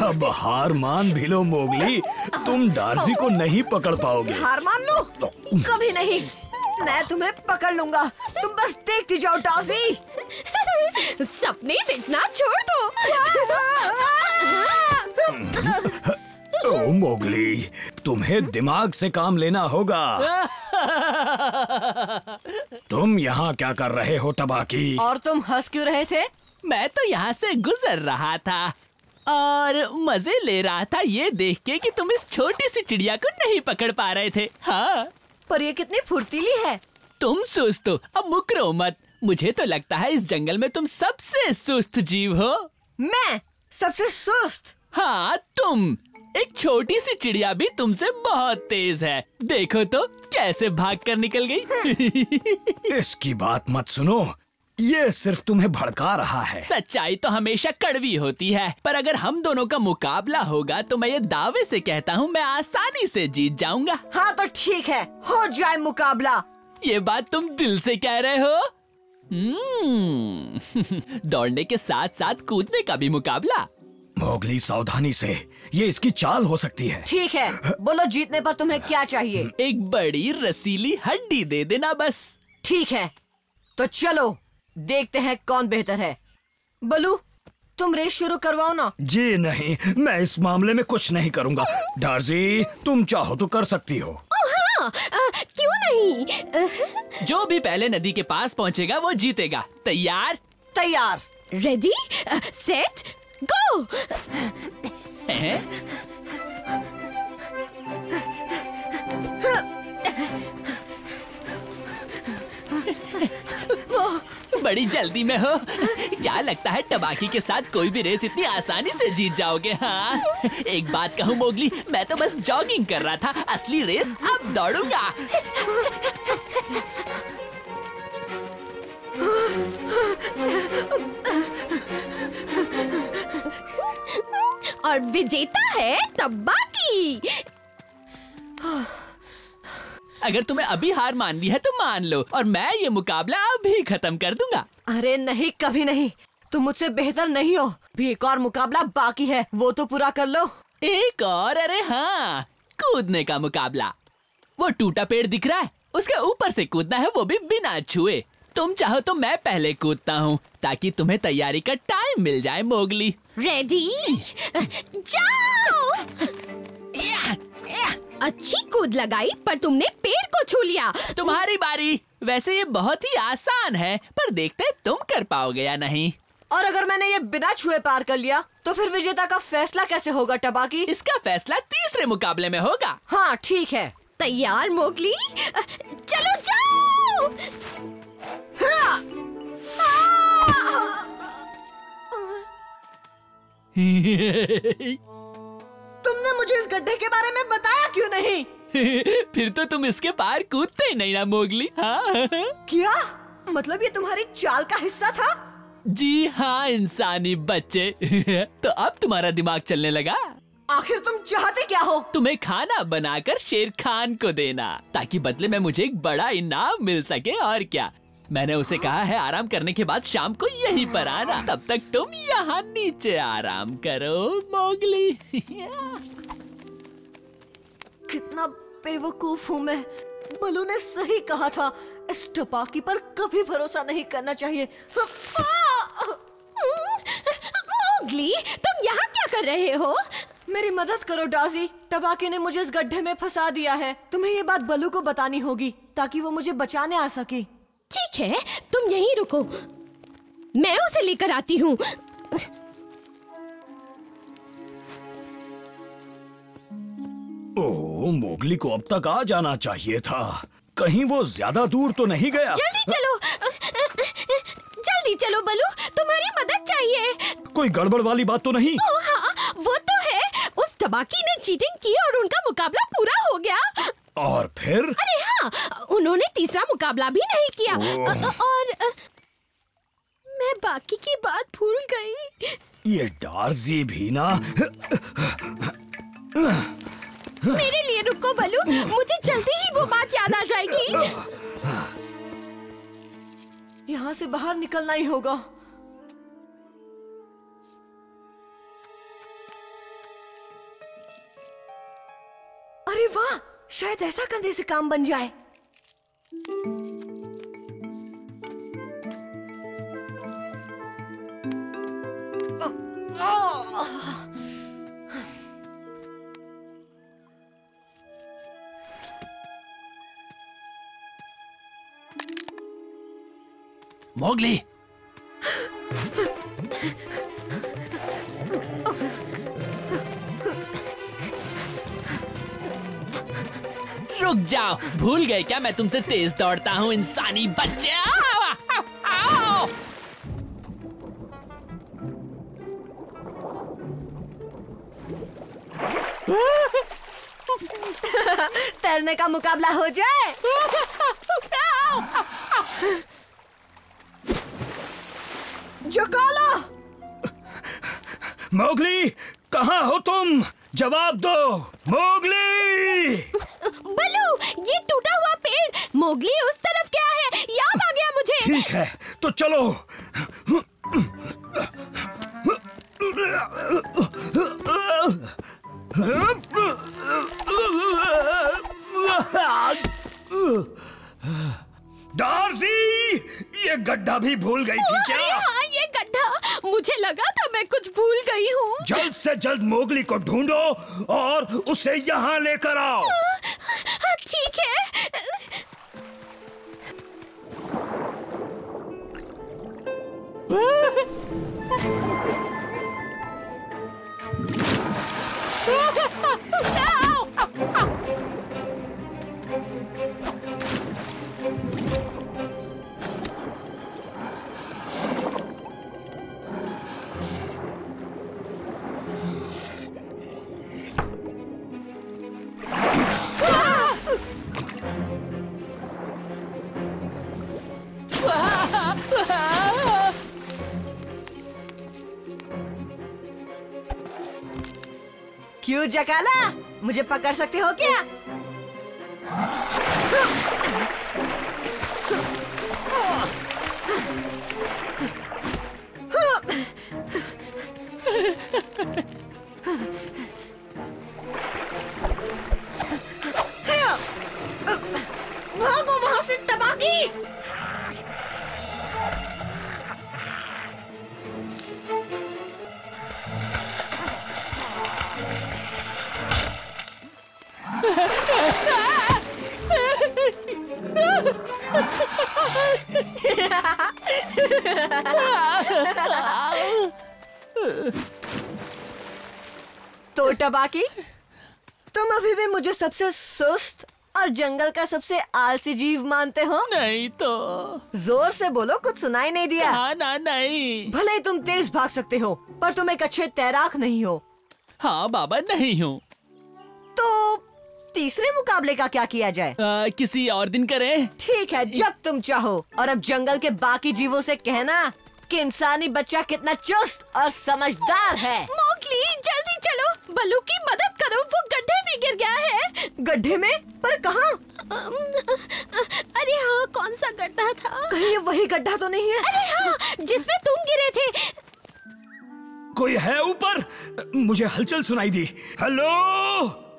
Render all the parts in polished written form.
अब हार मान भी लो मोगली, तुम डार्सी को नहीं पकड़ पाओगे। हार मान लो? कभी नहीं, मैं तुम्हें पकड़ लूंगा। तुम बस देखती जाओ डार्सी। सपने देखना छोड़ दो। ओ मोगली, तुम्हें दिमाग से काम लेना होगा। तुम यहाँ क्या कर रहे हो तबाकी? और तुम हंस क्यों रहे थे? मैं तो यहाँ से गुजर रहा था और मजे ले रहा था ये देख के कि तुम इस छोटी सी चिड़िया को नहीं पकड़ पा रहे थे। हाँ, पर ये कितनी फुर्तीली है। तुम सुस्त हो, अब मुकरो मत। मुझे तो लगता है इस जंगल में तुम सबसे सुस्त जीव हो। मैं सबसे सुस्त? हाँ, तुम। एक छोटी सी चिड़िया भी तुमसे बहुत तेज है। देखो तो कैसे भाग कर निकल गई। इसकी बात मत सुनो, ये सिर्फ तुम्हें भड़का रहा है। सच्चाई तो हमेशा कड़वी होती है, पर अगर हम दोनों का मुकाबला होगा तो मैं ये दावे से कहता हूँ मैं आसानी से जीत जाऊंगा। हाँ तो ठीक है, हो जाए मुकाबला। ये बात तुम दिल से कह रहे हो? दौड़ने के साथ साथ कूदने का भी मुकाबला। मोगली सावधानी से, ये इसकी चाल हो सकती है। ठीक है, बोलो जीतने पर तुम्हें क्या चाहिए? एक बड़ी रसीली हड्डी दे देना बस। ठीक है, तो चलो देखते हैं कौन बेहतर है। बलू, तुम रेस शुरू करवाओ ना। जी नहीं, मैं इस मामले में कुछ नहीं करूँगा। डार्सी, तुम चाहो तो कर सकती हो। हाँ, क्यों नहीं? जो भी पहले नदी के पास पहुँचेगा वो जीतेगा। तैयार? तैयार। रेडी, सेट, गो। बड़ी जल्दी में हो। क्या लगता है टबाकी के साथ कोई भी रेस इतनी आसानी से जीत जाओगे? हाँ, एक बात कहूँ मोगली, मैं तो बस जॉगिंग कर रहा था, असली रेस अब दौड़ूंगा। और विजेता है टबाकी। अगर तुम्हें अभी हार मान ली है तो मान लो, और मैं ये मुकाबला अभी खत्म कर दूंगा। अरे नहीं, कभी नहीं। तुम मुझसे बेहतर नहीं हो। भी एक और मुकाबला बाकी है, वो तो पूरा कर लो। एक और? अरे हाँ, कूदने का मुकाबला। वो टूटा पेड़ दिख रहा है, उसके ऊपर से कूदना है, वो भी बिना छुए। तुम चाहो तो मैं पहले कूदता हूँ ताकि तुम्हें तैयारी का टाइम मिल जाए। मोगली रेडी, जाओ। अच्छी कूद लगाई, पर तुमने पेड़ को छू लिया। तुम्हारी बारी। वैसे ये बहुत ही आसान है, पर देखते हैं तुम कर पाओगे या नहीं। और अगर मैंने ये बिना छुए पार कर लिया तो फिर विजेता का फैसला कैसे होगा टबाकी? इसका फैसला तीसरे मुकाबले में होगा। हाँ ठीक है। तैयार मोगली? चलो जाओ। तुमने मुझे इस गड्ढे के बारे में बताया क्यों नहीं? फिर तो तुम इसके पार कूदते ही नहीं ना मोगली। हाँ। क्या मतलब ये तुम्हारी चाल का हिस्सा था? जी हाँ इंसानी बच्चे। तो अब तुम्हारा दिमाग चलने लगा? आखिर तुम चाहते क्या हो? तुम्हें खाना बनाकर शेर खान को देना, ताकि बदले में मुझे एक बड़ा इनाम मिल सके। और क्या, मैंने उसे कहा है आराम करने के बाद शाम को यहीं पर आना। तब तक तुम यहाँ नीचे आराम करो मोगली। कितना बेवकूफ हूँ मैं। बलू ने सही कहा था, इस टपाकी पर कभी भरोसा नहीं करना चाहिए। मोगली, तुम यहाँ क्या कर रहे हो? मेरी मदद करो डार्सी, टबाकी ने मुझे इस गड्ढे में फंसा दिया है। तुम्हें ये बात बलू को बतानी होगी ताकि वो मुझे बचाने आ सके। ठीक है, तुम यहीं रुको, मैं उसे लेकर आती हूँ। ओह, मोगली को अब तक आ जाना चाहिए था। कहीं वो ज्यादा दूर तो नहीं गया? जल्दी चलो, जल्दी चलो बलू, तुम्हारी मदद चाहिए। कोई गड़बड़ वाली बात तो नहीं? ओह हाँ, वो तो है। उस टबाकी ने चीटिंग की और उनका मुकाबला पूरा हो गया। और फिर? अरे हाँ, उन्होंने तीसरा मुकाबला भी नहीं किया। और मैं बाकी की बात भूल गई। ये डार्सी भी ना। मेरे लिए रुको बलू, मुझे जल्दी ही वो बात याद आ जाएगी। यहाँ से बाहर निकलना ही होगा। अरे वाह, शायद ऐसा करने से काम बन जाए। मोगली, रुक जाओ। भूल गए क्या मैं तुमसे तेज दौड़ता हूँ इंसानी बच्चे? आओ, आओ। तैरने का मुकाबला हो जाए। जकाला! मोगली, कहाँ हो तुम? जवाब दो मोगली। बलू, ये टूटा हुआ पेड़ मोगली उस तरफ क्या है? याद आ गया मुझे। ठीक है, तो चलो। डार्सी, ये गड्ढा भी भूल गई थी क्या? अरे हाँ, ये गड्ढा। मुझे लगा था मैं कुछ भूल गई हूँ। जल्द से जल्द मोगली को ढूंढो और उसे यहाँ लेकर आओ। ठीक है। क्यों जकाला, मुझे पकड़ सकते हो क्या? भागो वहां से टबाकी! तो टबाकी, तुम अभी भी मुझे सबसे सुस्त और जंगल का सबसे आलसी जीव मानते हो? नहीं तो। जोर से बोलो, कुछ सुनाई नहीं दिया। हाँ ना, नहीं। भले ही तुम तेज भाग सकते हो, पर तुम एक अच्छे तैराक नहीं हो। हाँ बाबा, नहीं हूँ। तो तीसरे मुकाबले का क्या किया जाए? किसी और दिन करें। ठीक है, जब तुम चाहो। और अब जंगल के बाकी जीवों से कहना कि इंसानी बच्चा कितना चुस्त और समझदार है। मोगली, जल्दी चलो, बलू की मदद करो, वो गड्ढे में गिर गया है। गड्ढे में? पर कहाँ? अरे हाँ, कौन सा गड्ढा था? कहीं ये वही गड्ढा तो नहीं है? अरे हाँ, जिसमें तुम गिरे थे। कोई है ऊपर? मुझे हलचल सुनाई दी। हेलो,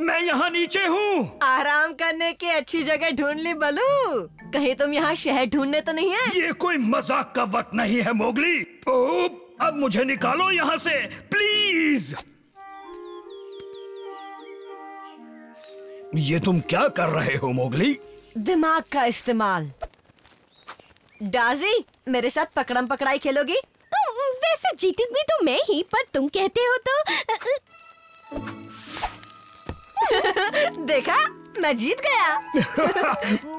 मैं यहाँ नीचे हूँ। आराम करने की अच्छी जगह ढूंढ ली बलू। कहीं तुम यहाँ शहद ढूंढने तो नहीं है? ये कोई मजाक का वक्त नहीं है मोगली। ओह, अब मुझे निकालो यहाँ से प्लीज। ये तुम क्या कर रहे हो मोगली? दिमाग का इस्तेमाल। डाजी, मेरे साथ पकड़म पकड़ाई खेलोगी? वैसे जीतूंगी तो मैं ही, पर तुम कहते हो तो। देखा, मैं जीत गया।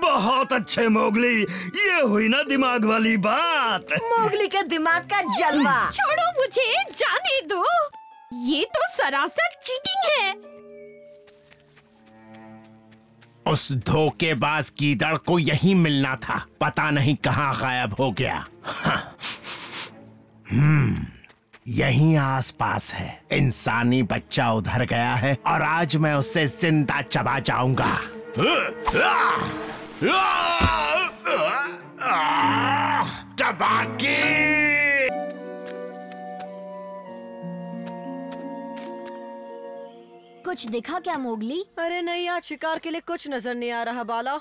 बहुत अच्छे मोगली, ये हुई ना दिमाग वाली बात। मोगली के दिमाग का जलवा। छोड़ो मुझे, जाने दो। ये तो सरासर चीटिंग है। उस धोखेबाज गीदड़ को यहीं मिलना था, पता नहीं कहाँ गायब हो गया। यहीं आसपास है। इंसानी बच्चा उधर गया है और आज मैं उसे जिंदा चबा जाऊंगा। टबाकी! कुछ दिखा क्या मोगली? अरे नहीं, आज शिकार के लिए कुछ नजर नहीं आ रहा बाला।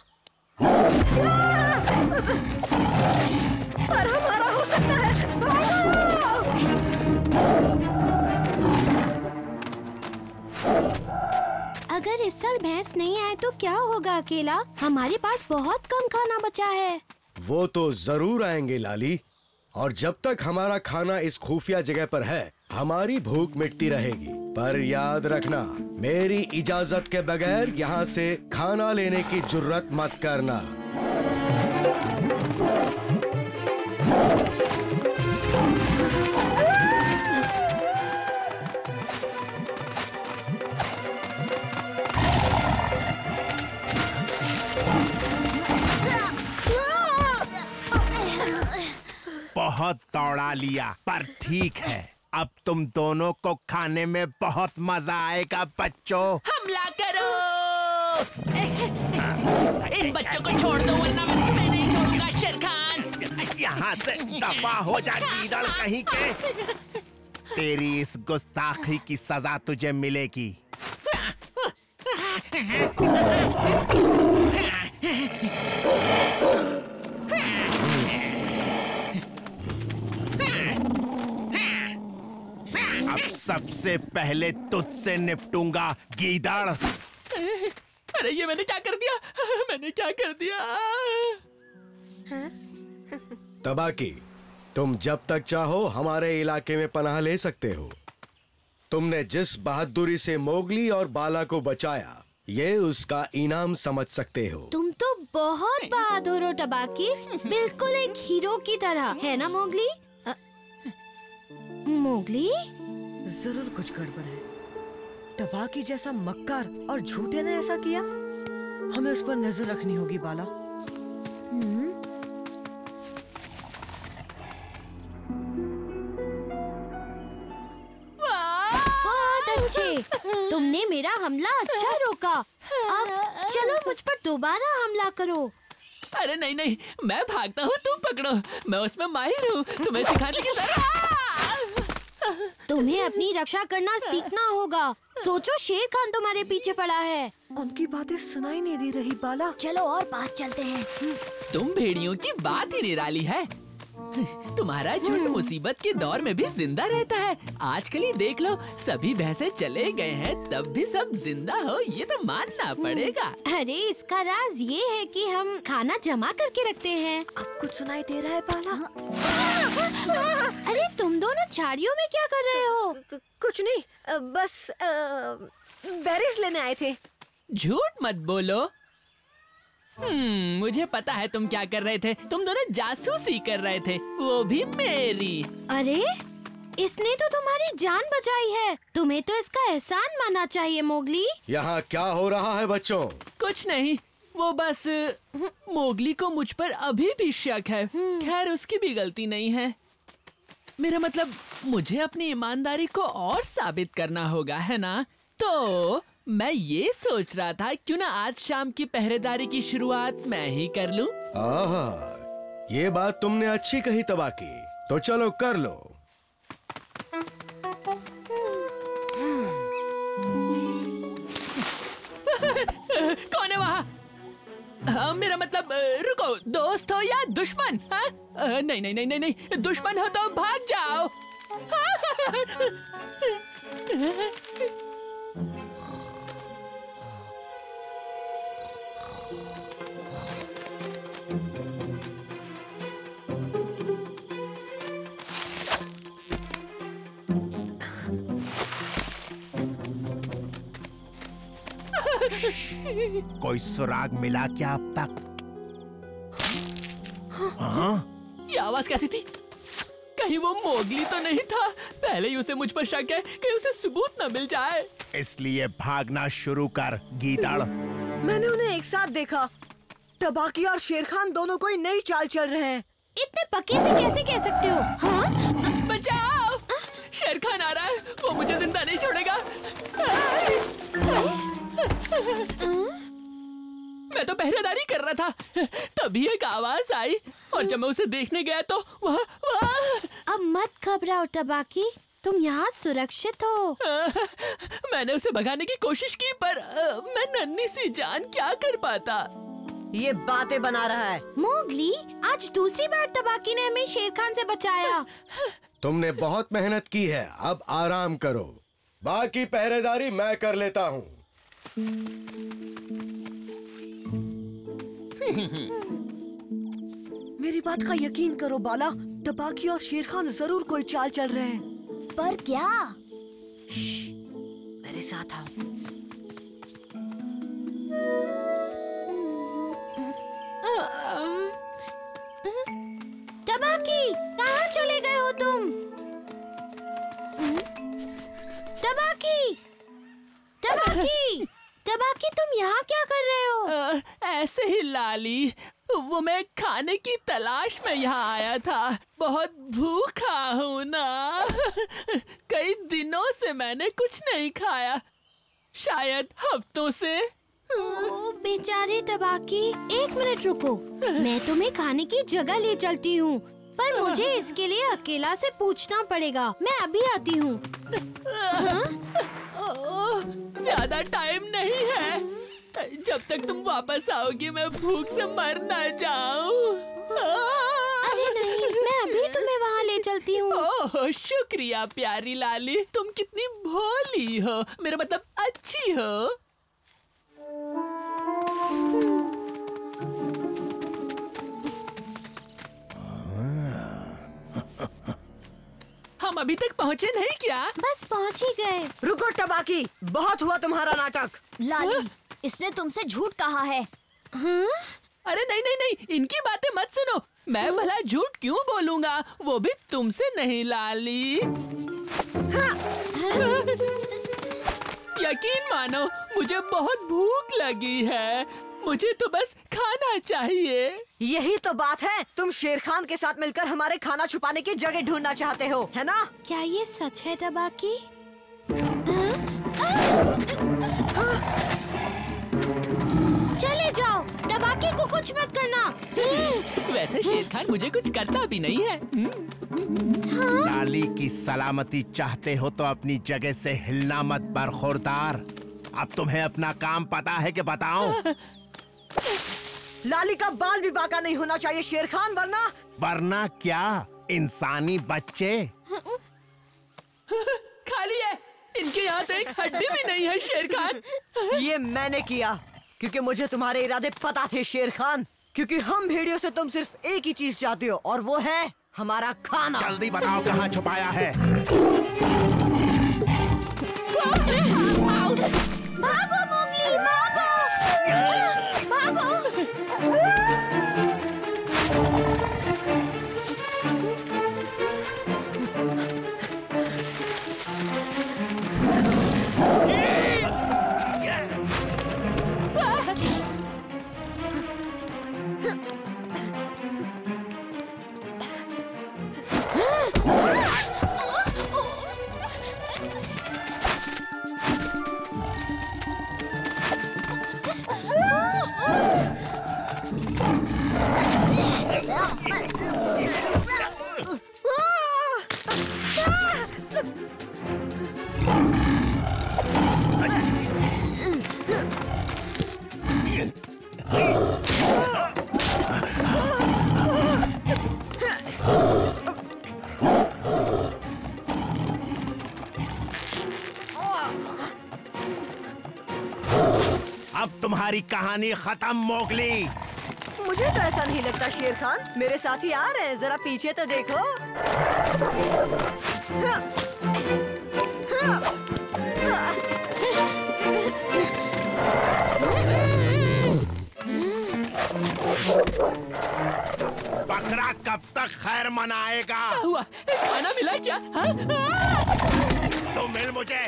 पर हमारा हो सकता है। अगर इस साल भैंस नहीं आए तो क्या होगा अकेला? हमारे पास बहुत कम खाना बचा है। वो तो जरूर आएंगे लाली, और जब तक हमारा खाना इस खुफिया जगह पर है हमारी भूख मिटती रहेगी। पर याद रखना, मेरी इजाजत के बगैर यहाँ से खाना लेने की जुर्रत मत करना। बहुत दौड़ा लिया, पर ठीक है। अब तुम दोनों को खाने में बहुत मजा आएगा बच्चों। हमला करो! इन बच्चों को छोड़ दो वरना मैं तुम्हें नहीं छोड़ूंगा शेर खान। यहाँ से दफा हो जा गीदड़ कहीं के। तेरी इस गुस्ताखी की सजा तुझे मिलेगी। अब सबसे पहले तुझसे निपटूंगा गीदड़। अरे ये मैंने क्या कर दिया? मैंने क्या कर दिया? तबाकी, तुम जब तक चाहो हमारे इलाके में पनाह ले सकते हो। तुमने जिस बहादुरी से मोगली और बाला को बचाया, ये उसका इनाम समझ सकते हो। तुम तो बहुत बहादुर हो टबाकी, बिल्कुल एक हीरो की तरह, है ना मोगली? मोगली? जरूर कुछ गड़बड़ है। टबाकी जैसा मक्कार और झूठे ने ऐसा किया, हमें उस पर नजर रखनी होगी बाला। बहुत अच्छे, तुमने मेरा हमला अच्छा रोका। अब चलो मुझ पर दोबारा हमला करो। अरे नहीं नहीं, मैं भागता हूँ, तुम पकड़ो। मैं उसमें माहिर हूँ, तुम्हें सिखाने की जरूरत। तुम्हें अपनी रक्षा करना सीखना होगा। सोचो, शेर खान तुम्हारे पीछे पड़ा है। उनकी बातें सुनाई नहीं दे रही बाला। चलो और पास चलते हैं। तुम भेड़ियों की बात ही निराली है। तुम्हारा झुंड मुसीबत के दौर में भी जिंदा रहता है। आजकल ही देख लो, सभी भैंसे चले गए हैं तब भी सब जिंदा हो, ये तो मानना पड़ेगा। अरे इसका राज ये है कि हम खाना जमा करके रखते हैं। अब कुछ सुनाई दे रहा है बाला? अरे तुम दोनों झाड़ियों में क्या कर रहे हो? कुछ नहीं, बस बेरीज लेने आए थे। झूठ मत बोलो। मुझे पता है तुम क्या कर रहे थे। तुम दोनों जासूसी कर रहे थे, वो भी मेरी। अरे इसने तो तुम्हारी जान बचाई है, तुम्हें तो इसका एहसान मानना चाहिए मोगली। यहाँ क्या हो रहा है बच्चों? कुछ नहीं, वो बस मोगली को मुझ पर अभी भी शक है। खैर उसकी भी गलती नहीं है। मेरा मतलब, मुझे अपनी ईमानदारी को और साबित करना होगा, है ना? तो मैं ये सोच रहा था, क्यों ना आज शाम की पहरेदारी की शुरुआत मैं ही कर लूं? आहा, ये बात तुमने अच्छी कही तबाकी। तो चलो कर लो। कौन है वहाँ? मेरा मतलब, रुको, दोस्त हो या दुश्मन? नहीं नहीं नहीं नहीं नहीं, दुश्मन हो तो भाग जाओ। कोई सुराग मिला क्या अब तक? हाँ? ये आवाज कैसी थी? कहीं वो मोगली तो नहीं था? पहले ही उसे मुझ पर शक है, कहीं उसे सबूत न मिल जाए। इसलिए भागना शुरू कर गीदड़। मैंने उन्हें एक साथ देखा। टबाकी और शेर खान दोनों कोई नई चाल चल रहे हैं। इतने पक्के से कैसे कह सकते हो? हाँ? बचाओ! शेर खान आ रहा है, वो मुझे जिंदा नहीं छोड़ेगा। मैं तो पहरेदारी कर रहा था, तभी एक आवाज आई और जब मैं उसे देखने गया तो वहाँ अब मत घबराओ टबाकी, तुम यहाँ सुरक्षित हो। मैंने उसे भगाने की कोशिश की पर मैं नन्ही सी जान क्या कर पाता। ये बातें बना रहा है। मोगली, आज दूसरी बार तबाकी ने हमें शेर खान से बचाया। तुमने बहुत मेहनत की है, अब आराम करो। बाकी पहरेदारी मैं कर लेता हूँ। मेरी बात का यकीन करो बाला, तबाकी और शेर खान जरूर कोई चाल चल रहे हैं। पर क्या? मेरे साथ आओ। तबाकी, कहाँ चले गए हो तुम? तबाकी, तबाकी, तबाकी, तुम यहाँ क्या कर रहे हो? ऐसे ही लाली, वो मैं खाने की तलाश में यहाँ आया था। बहुत भूखा हूँ ना। कई दिनों से मैंने कुछ नहीं खाया, शायद हफ्तों से। ओ, बेचारे तबाकी, 1 मिनट रुको, मैं तुम्हें खाने की जगह ले चलती हूँ, पर मुझे इसके लिए अकेला से पूछना पड़ेगा। मैं अभी आती हूँ। ज्यादा टाइम नहीं है, जब तक तुम वापस आओगी मैं भूख से मर न जाऊं। अरे नहीं, मैं अभी तुम्हें वहाँ ले चलती हूँ। ओह, शुक्रिया प्यारी लाली, तुम कितनी भोली हो, मेरा मतलब अच्छी हो। हम अभी तक पहुँचे नहीं क्या? बस पहुँच ही गए। रुको तबाकी, बहुत हुआ तुम्हारा नाटक। लाली, इसने तुमसे झूठ कहा है। अरे नहीं नहीं नहीं, इनकी बातें मत सुनो। मैं भला झूठ क्यों बोलूँगा, वो भी तुमसे नहीं लाली। यकीन मानो, मुझे बहुत भूख लगी है, मुझे तो बस खाना चाहिए। यही तो बात है, तुम शेर खान के साथ मिलकर हमारे खाना छुपाने की जगह ढूंढना चाहते हो, है ना? क्या ये सच है तबाकी? चले जाओ, तबाकी को कुछ मत करना। वैसे शेर खान मुझे कुछ करता भी नहीं है। लाली की सलामती चाहते हो तो अपनी जगह से हिलना मत बरखुरदार। अब तुम्हें अपना काम पता है कि बताओ? लाली का बाल भी बाका नहीं होना चाहिए शेर खान, वरना क्या? इंसानी बच्चे खाली है, इनके यहाँ तो एक हड्डी भी नहीं है शेर खान। ये मैंने किया क्योंकि मुझे तुम्हारे इरादे पता थे शेर खान। क्योंकि हम भेड़ियों से तुम सिर्फ एक ही चीज चाहते हो, और वो है हमारा खाना। जल्दी बताओ कहाँ छुपाया है? भागो मोगली, भागो, भागो। अब तुम्हारी कहानी खत्म मोगली। मुझे तो ऐसा नहीं लगता शेर खान, मेरे साथी आ रहे हैं, जरा पीछे तो देखो। बकरा कब तक खैर मनाएगा? क्या हुआ? खाना मिला क्या? हाँ? तो मिल मुझे।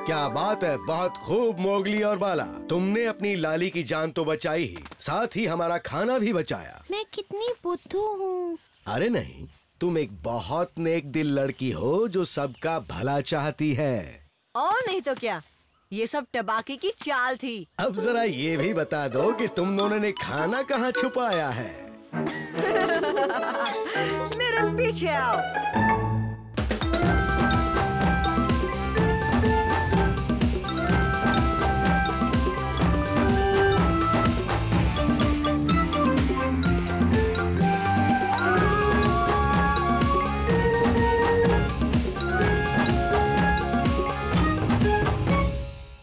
क्या बात है, बहुत खूब मोगली और बाला, तुमने अपनी लाली की जान तो बचाई ही, साथ ही हमारा खाना भी बचाया। मैं कितनी बुद्धू हूँ। अरे नहीं, तुम एक बहुत नेक दिल लड़की हो जो सबका भला चाहती है। और नहीं तो क्या, ये सब टबाकी की चाल थी। अब जरा ये भी बता दो कि तुम दोनों ने खाना कहाँ छुपाया है? मेरे पीछे आओ।